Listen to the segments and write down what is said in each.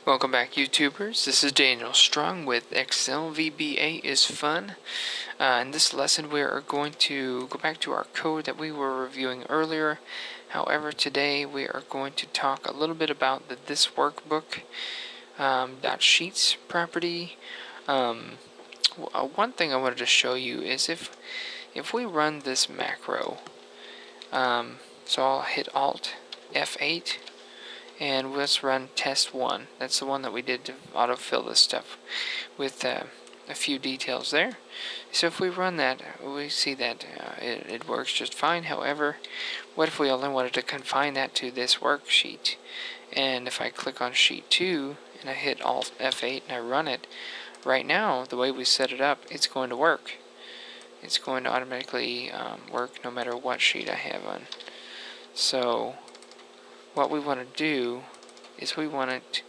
Welcome back, YouTubers. This is Daniel Strong with Excel VBA is Fun. In this lesson, we are going to go back to our code that we were reviewing earlier. However, today we are going to talk a little bit about the this workbook .sheets property. One thing I wanted to show you is if we run this macro, so I'll hit Alt F8. And let's run test 1. That's the one that we did to autofill this stuff with a few details there. So if we run that, we see that it works just fine. However, what if we only wanted to confine that to this worksheet? And if I click on sheet 2 and I hit Alt F8 and I run it, right now, the way we set it up, it's going to work. It's going to automatically work no matter what sheet I have on. So what we want to do is we want it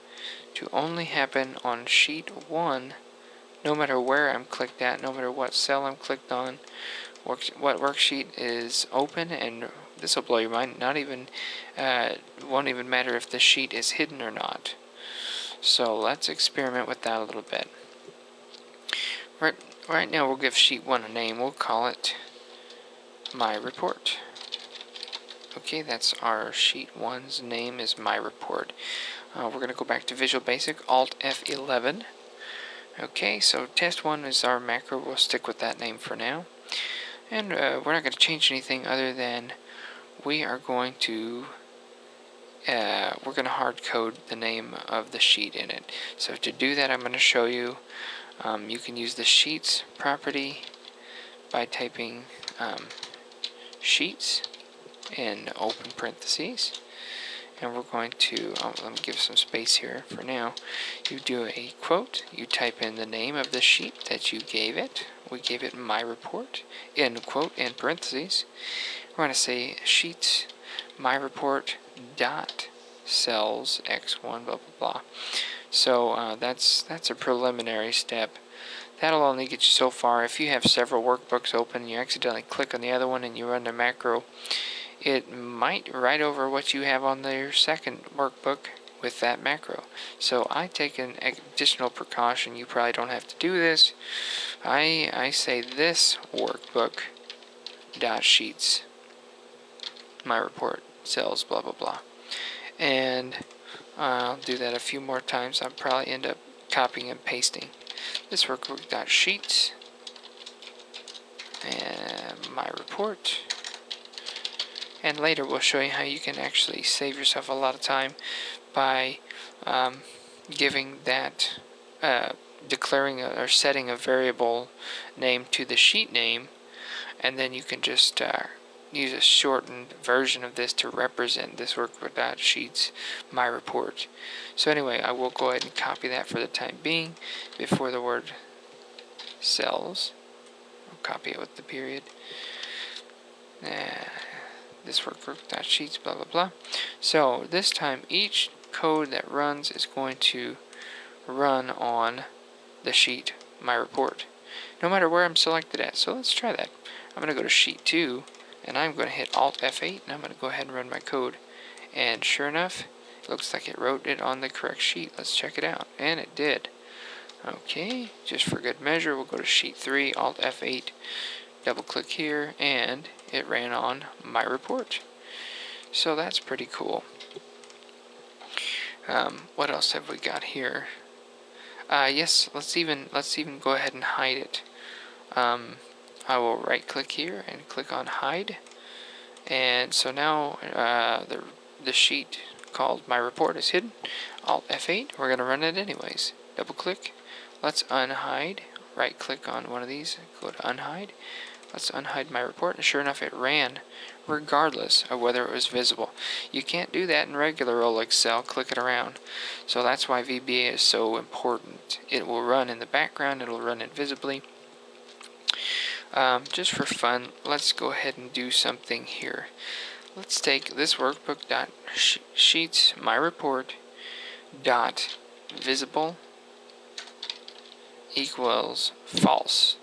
to only happen on sheet 1, no matter where I'm clicked at, no matter what cell I'm clicked on, what worksheet is open, and this will blow your mind. Not even won't even matter if the sheet is hidden or not. So let's experiment with that a little bit. Right now we'll give sheet 1 a name. We'll call it My Report. Okay, that's our sheet 1's name is My Report. We're going to go back to Visual Basic, Alt F11. Okay, so test 1 is our macro. We'll stick with that name for now. And we're not going to change anything other than we are going to hard code the name of the sheet in it. So to do that, I'm going to show you. You can use the Sheets property by typing Sheets in open parentheses, and we're going to let me give some space here for now. You do a quote, you type in the name of the sheet that you gave it. We gave it My Report, in quote, in parentheses. We're going to say sheets My Report dot cells x1 blah blah blah. So that's a preliminary step. That'll only get you so far. If you have several workbooks open, you accidentally click on the other one and you run the macro, it might write over what you have on your second workbook with that macro. So I take an additional precaution. You probably don't have to do this. I say this workbook dot sheets My Report cells blah blah blah, and I'll do that a few more times. I'll probably end up copying and pasting this workbook dot sheets and My Report. And later we'll show you how you can actually save yourself a lot of time by giving that, declaring or setting a variable name to the sheet name, and then you can just use a shortened version of this to represent this workbook.sheets My Report. So anyway, I will go ahead and copy that for the time being before the word cells. I'll copy it with the period. This workbook.sheets blah blah blah. So this time each code that runs is going to run on the sheet My Report, no matter where I'm selected at. So let's try that. I'm going to go to sheet 2 and I'm going to hit Alt F8 and I'm going to go ahead and run my code, and sure enough it looks like it wrote it on the correct sheet. Let's check it out, and it did. Okay, just for good measure we'll go to sheet 3, Alt F8, double click here, and it ran on My Report. So that's pretty cool. What else have we got here? Yes, let's even go ahead and hide it. I will right click here and click on hide, and so now the sheet called My Report is hidden. Alt F8, we're going to run it anyways. Double click, let's unhide, right click on one of these, go to unhide. Let's unhide My Report, and sure enough it ran regardless of whether it was visible. You can't do that in regular old Excel, click it around. So that's why VBA is so important. It will run in the background, it will run invisibly. Just for fun, let's go ahead and do something here. Let's take this workbook.sheets My Report dot visible equals false.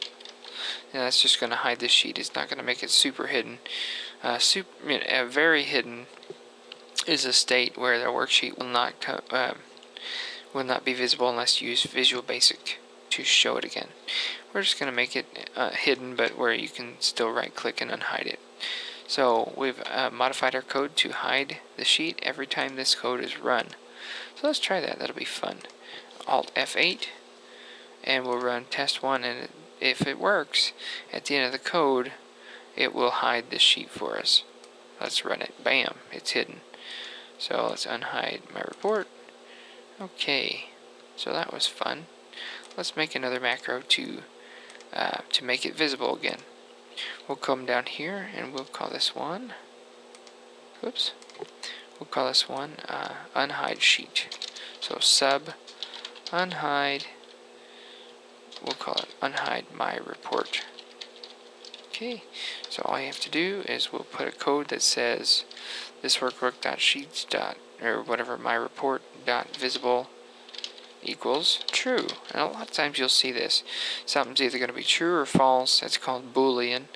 And that's just going to hide this sheet. It's not going to make it super hidden. Very hidden is a state where the worksheet will not will not be visible unless you use Visual Basic to show it again. We're just going to make it hidden, but where you can still right click and unhide it. So we've modified our code to hide the sheet every time this code is run. So let's try that. That'll be fun. Alt F8, and we'll run test 1, and if it works, at the end of the code, it will hide the sheet for us. Let's run it. Bam, it's hidden. So let's unhide my report. Okay, so that was fun. Let's make another macro to make it visible again. We'll come down here and we'll call this one, whoops, we'll call this one unhide sheet. So sub unhide, we'll call it unhide my report. Okay, so all you have to do is we'll put a code that says this workbook.sheets or whatever my report dot visible equals true. And a lot of times you'll see this. Something's either going to be true or false. That's called Boolean.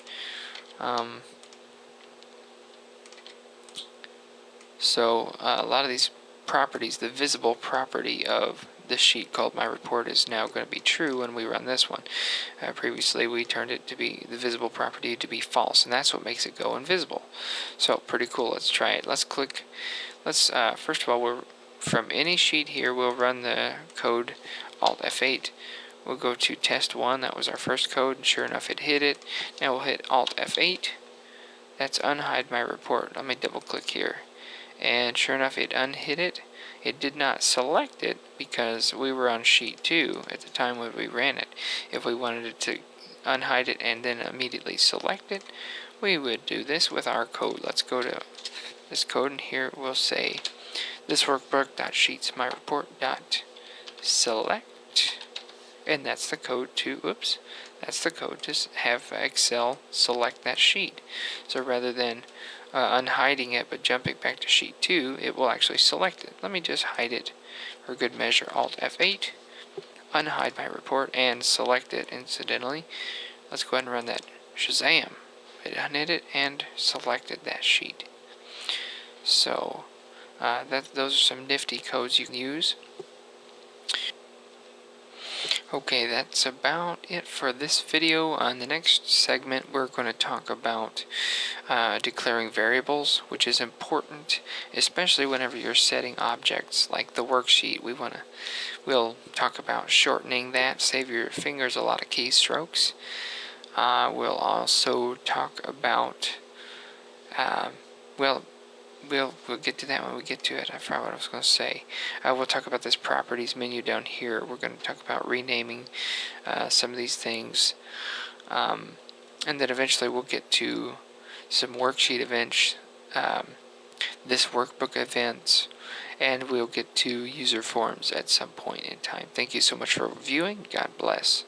So a lot of these properties, the visible property of the sheet called my report is now going to be true when we run this one. Previously we turned it to be the visible property to be false, and that's what makes it go invisible. So pretty cool. Let's try it. Let's click. Let's first of all, from any sheet here, we'll run the code Alt F8. We'll go to test 1. That was our first code, and sure enough it hit it. Now we'll hit Alt F8. That's unhide my report. Let me double click here, and sure enough it unhid it. It did not select it because we were on sheet 2 at the time when we ran it. If we wanted it to unhide it and then immediately select it, we would do this with our code. Let's go to this code, and here we'll say this workbook.sheets my report.select, and that's the code to that's the code to have Excel select that sheet. So rather than unhiding it but jumping back to sheet 2, it will actually select it. Let me just hide it for good measure. Alt F8, unhide my report, and select it incidentally. Let's go ahead and run that. Shazam! It unhid it and selected that sheet. So those are some nifty codes you can use. Okay, that's about it for this video. On the next segment, we're going to talk about declaring variables, which is important, especially whenever you're setting objects like the worksheet. We'll talk about shortening that, save your fingers a lot of keystrokes. We'll also talk about We'll get to that when we get to it. I forgot what I was going to say. We'll talk about this properties menu down here. We're going to talk about renaming some of these things. And then eventually we'll get to some worksheet events, this workbook events, and we'll get to user forms at some point in time. Thank you so much for viewing. God bless.